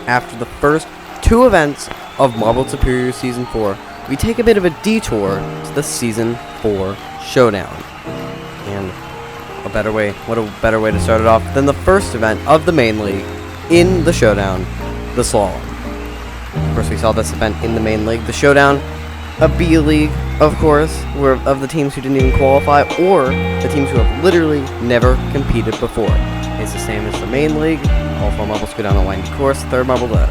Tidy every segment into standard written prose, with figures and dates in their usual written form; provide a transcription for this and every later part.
after the first 2 events of Marble Superior Season 4, we take a bit of a detour to the Season 4 Showdown. And what a better way to start it off than the first event of the main league in the Showdown, the Slalom. Of course, we saw this event in the main league. The Showdown, a B league, of course, were of the teams who didn't even qualify, or the teams who have literally never competed before. It's the same as the main league. All 4 marbles go down a windy course. The 3rd marble to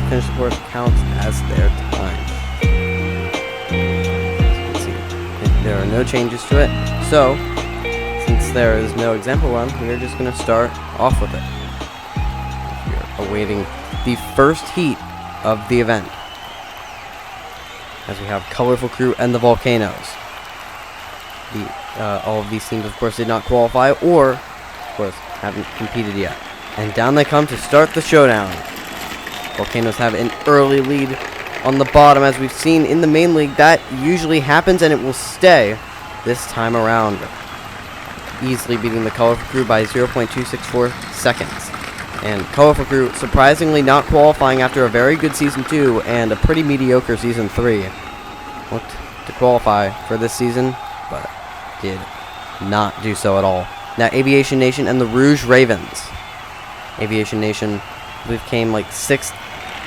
finish the course counts as their time. As you can see, there are no changes to it. So, since there is no example run, we are just going to start off with it. We are awaiting the first heat of the event, as we have Colorful Crew and the Volcanoes. All of these teams, of course, did not qualify, or, of course, haven't competed yet. And down they come to start the Showdown. Volcanoes have an early lead on the bottom, as we've seen in the main league. That usually happens, and it will stay this time around, easily beating the Colorful Crew by 0.264 seconds. And Colorful Crew surprisingly not qualifying after a very good Season 2 and a pretty mediocre Season 3. Looked to qualify for this season, but did not do so at all. Now Aviation Nation and the Rouge Ravens. Aviation Nation, I believe, came like 6th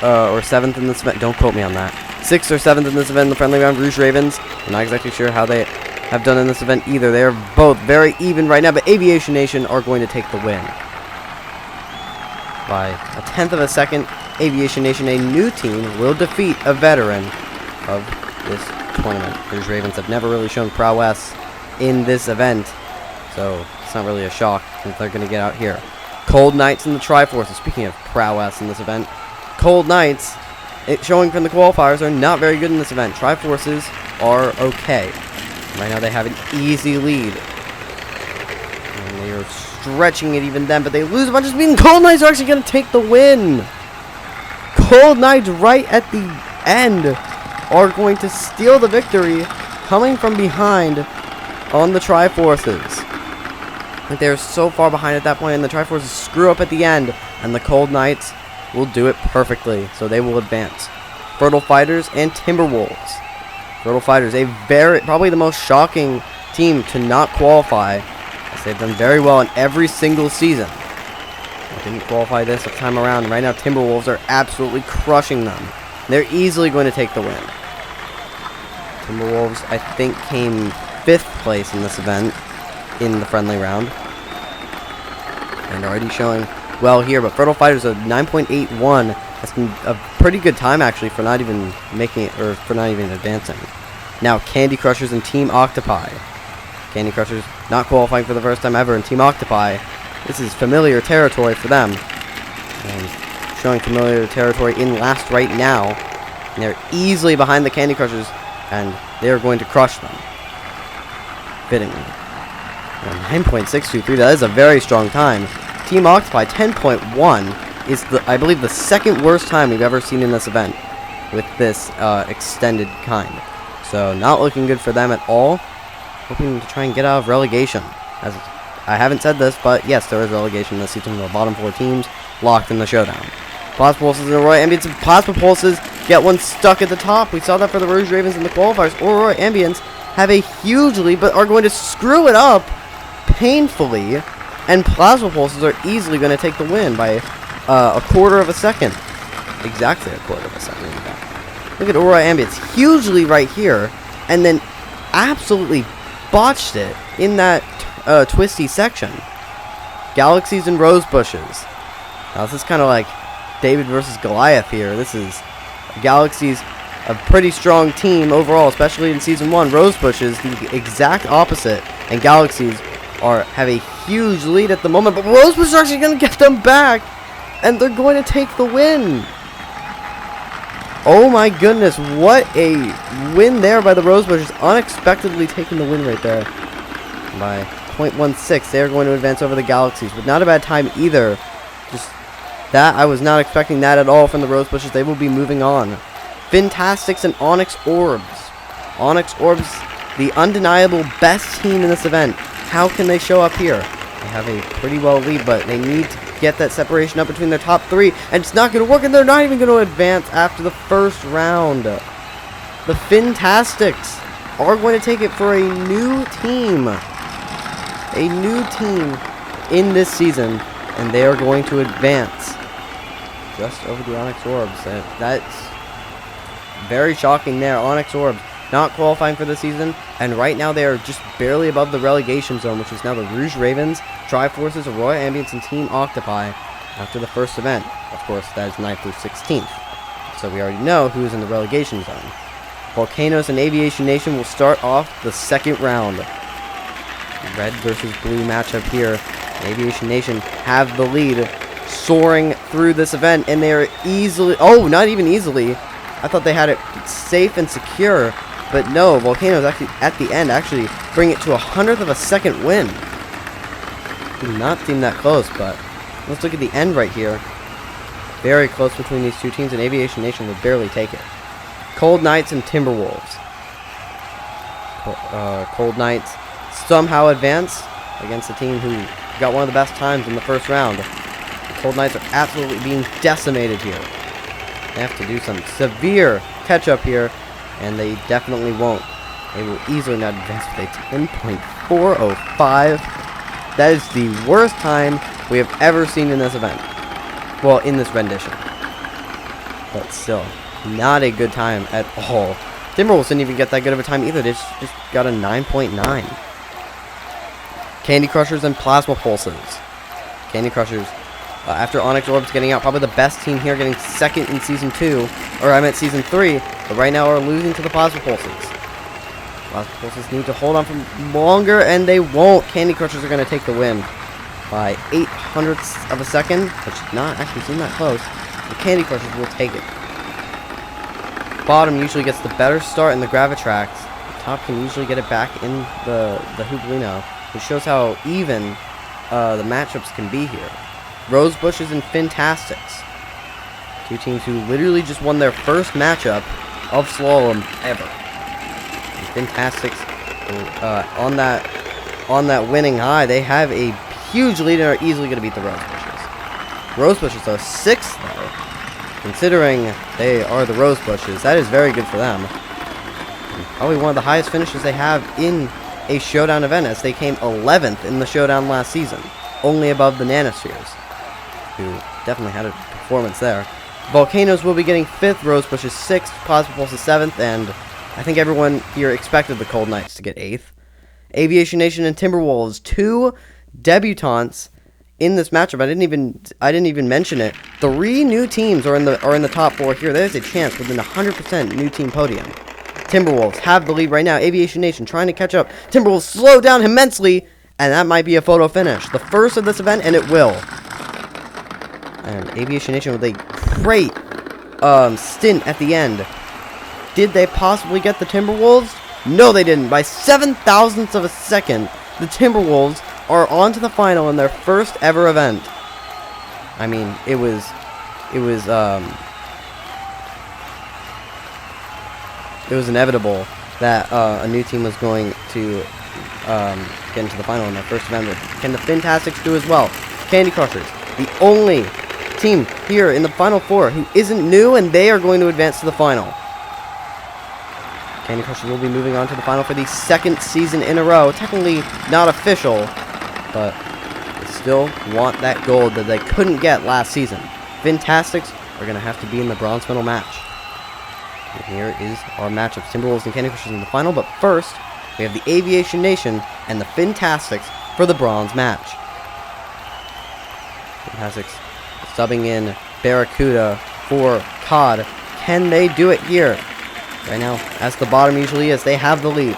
or 7th in this event. Don't quote me on that. 6th or 7th in this event in the friendly round. Rouge Ravens, I'm not exactly sure how they have done in this event either. They are both very even right now, but Aviation Nation are going to take the win by a 1/10 of a second. Aviation Nation, a new team, will defeat a veteran of this tournament. Rouge Ravens have never really shown prowess in this event, so it's not really a shock since they're going to get out here. Cold Knights and the Triforces. Speaking of prowess in this event, Cold Knights, showing from the qualifiers, are not very good in this event. Triforces are okay. Right now they have an easy lead, and they are stretching it even then, but they lose a bunch of speed, and Cold Knights are actually going to take the win. Cold Knights right at the end are going to steal the victory, coming from behind on the Triforces. Like, they're so far behind at that point, and the Triforces screw up at the end, and the Cold Knights will do it perfectly, so they will advance. Fertile Fighters and Timberwolves. Fertile Fighters, probably the most shocking team to not qualify, as they've done very well in every single season. They didn't qualify this time around. Right now, Timberwolves are absolutely crushing them. They're easily going to take the win. Timberwolves, I think, came 5th place in this event in the friendly round, and already showing well here. But Fertile Fighters, a 9.81. That's been a pretty good time, actually, for not even making it, or for not even advancing. Now, Candy Crushers and Team Octopi. Candy Crushers not qualifying for the first time ever, and Team Octopi, this is familiar territory for them. And showing familiar territory in last right now. And they're easily behind the Candy Crushers, and they're going to crush them. Fittingly. 9.623, that is a very strong time. Team Octopi, 10.1, is, I believe, the 2nd worst time we've ever seen in this event with this extended kind. So, not looking good for them at all. Hoping to try and get out of relegation. As I haven't said this, but yes, there is relegation this season. The bottom 4 teams locked in the Showdown. Plasma Pulses and Aurora Ambience. Plasma Pulses get one stuck at the top. We saw that for the Rouge Ravens in the qualifiers. Aurora Ambience have a huge lead, but are going to screw it up painfully, and Plasma Pulses are easily going to take the win by a 1/4 of a second. Exactly a 1/4 of a second, in fact. Look at Aurora Ambience, huge lead right here, and then absolutely botched it in that twisty section. Galaxies and Rose Bushes. Now, this is kind of like David versus Goliath here. This is Galaxies, a pretty strong team overall, especially in Season 1. Rose Bushes, the exact opposite, and Galaxies have a huge lead at the moment, but Rose Bushes are actually going to get them back, and they're going to take the win. Oh my goodness, what a win there by the Rose Bushes, unexpectedly taking the win right there by 0.16. They are going to advance over the Galaxies, but not a bad time either. Just that, I was not expecting that at all from the Rose Bushes. They will be moving on. Fantastics and Onyx Orbs. Onyx Orbs, the undeniable best team in this event. How can they show up here? They have a pretty well lead, but they need get that separation up between their top 3, and it's not going to work, and they're not even going to advance after the first round. The Fantastics are going to take it for a new team. A new team in this season, and they are going to advance just over the Onyx Orbs. That's very shocking there. Onyx Orbs not qualifying for the season, and right now they are just barely above the relegation zone, which is now the Rouge Ravens, Triforces, Aurora Ambience, and Team Octopi after the first event. Of course, that is 9th through 16th. So we already know who is in the relegation zone. Volcanoes and Aviation Nation will start off the second round. Red versus blue matchup here. Aviation Nation have the lead, soaring through this event, and they are easily... Oh, not even easily. I thought they had it safe and secure, but no, Volcanoes actually at the end actually bring it to 1/100th of a second win. Did not seem that close, but let's look at the end right here. Very close between these two teams, and Aviation Nation would barely take it. Cold Knights and Timberwolves. Cold Knights somehow advance against a team who got one of the best times in the first round. The Cold Knights are absolutely being decimated here. They have to do some severe catch-up here, and they definitely won't. They will easily not advance with a 10.405. That is the worst time we have ever seen in this event. Well, in this rendition. But still, not a good time at all. Timberwolves didn't even get that good of a time either. They just got a 9.9. Candy Crushers and Plasma Pulses. Candy Crushers, after Onyx Orbs getting out, probably the best team here, getting second in Season 2. Or I meant Season 3, but right now are losing to the Plasma Pulses. Plasma Pulses need to hold on for longer, and they won't. Candy Crushers are going to take the win by 0.08 of a second, which did not actually seem that close. The Candy Crushers will take it. Bottom usually gets the better start in the Gravitrax. The top can usually get it back in the Villano, which shows how even the matchups can be here. Rose Bushes and Fantastics. Two teams who literally just won their first matchup of Slalom ever. And Fantastics, on that winning high, they have a huge lead and are easily going to beat the Rose Bushes. Rose Bushes are 6th, though. Considering they are the Rose Bushes, that is very good for them. And probably one of the highest finishes they have in a Showdown event, as they came 11th in the Showdown last season, only above the Nanospheres, who definitely had a performance there. Volcanoes will be getting 5th, Rose Bushes 6th, Plasma Pulse is 7th, and I think everyone here expected the Cold Knights to get 8th. Aviation Nation and Timberwolves, 2 debutantes in this matchup. I didn't even mention it. 3 new teams are in the top 4 here. There's a chance within 100% new team podium. Timberwolves have the lead right now. Aviation Nation trying to catch up. Timberwolves slow down immensely, and that might be a photo finish. The first of this event, and it will. And Aviation Nation with a great stint at the end. Did they possibly get the Timberwolves? No, they didn't. By 0.007 of a second, the Timberwolves are on to the final in their first ever event. I mean, it was inevitable that a new team was going to get into the final in their first event. Can the Fantastics do as well? Candy Crushers, the only team here in the Final Four who isn't new, and they are going to advance to the final. Candy Crushers will be moving on to the final for the 2nd season in a row. Technically not official, but they still want that gold that they couldn't get last season. Fantastics are going to have to be in the bronze medal match. And here is our matchups. Timberwolves and Candy Crushers in the final, but first, we have the Aviation Nation and the Fantastics for the bronze match. Fantastics subbing in Barracuda for COD. Can they do it here? Right now, as the bottom usually is, they have the lead.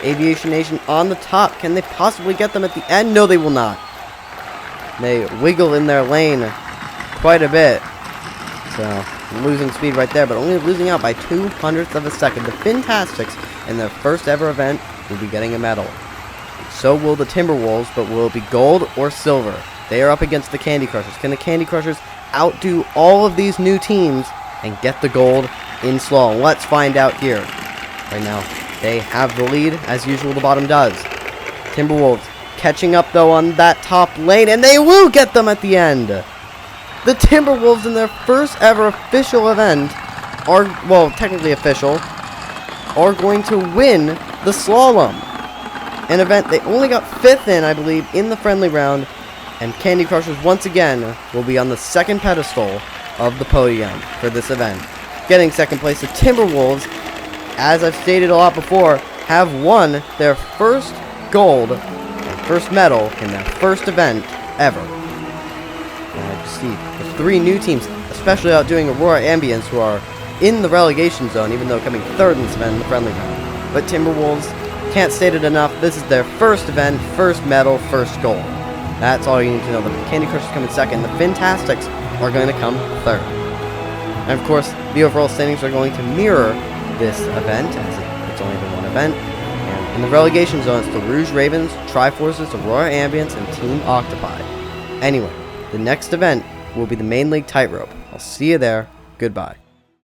Aviation Nation on the top. Can they possibly get them at the end? No, they will not. They wiggle in their lane quite a bit. So, losing speed right there, but only losing out by 0.02 of a second. The Fantastics, in their first ever event, will be getting a medal. So will the Timberwolves, but will it be gold or silver? They are up against the Candy Crushers. Can the Candy Crushers outdo all of these new teams and get the gold in Slalom? Let's find out here. Right now, they have the lead. As usual, the bottom does. Timberwolves catching up, though, on that top lane, and they will get them at the end. The Timberwolves, in their first ever official event, are, well, technically official, are going to win the Slalom. An event they only got 5th in, I believe, in the friendly round, and Candy Crushers, once again, will be on the second pedestal of the podium for this event. Getting second place, the Timberwolves, as I've stated a lot before, have won their first gold and first medal in their first event ever. And I see the 3 new teams, especially outdoing Aurora Ambience, who are in the relegation zone, even though coming 3rd in this event in the friendly round. But Timberwolves, can't state it enough, this is their first event, first medal, first gold. That's all you need to know. The Candy Crushers come in second, the Fantastics are going to come 3rd. And of course, the overall standings are going to mirror this event, as it's only been one event. And in the relegation zone, it's the Rouge Ravens, Triforces, Aurora Ambience, and Team Octopi. Anyway, the next event will be the Main League Tightrope. I'll see you there. Goodbye.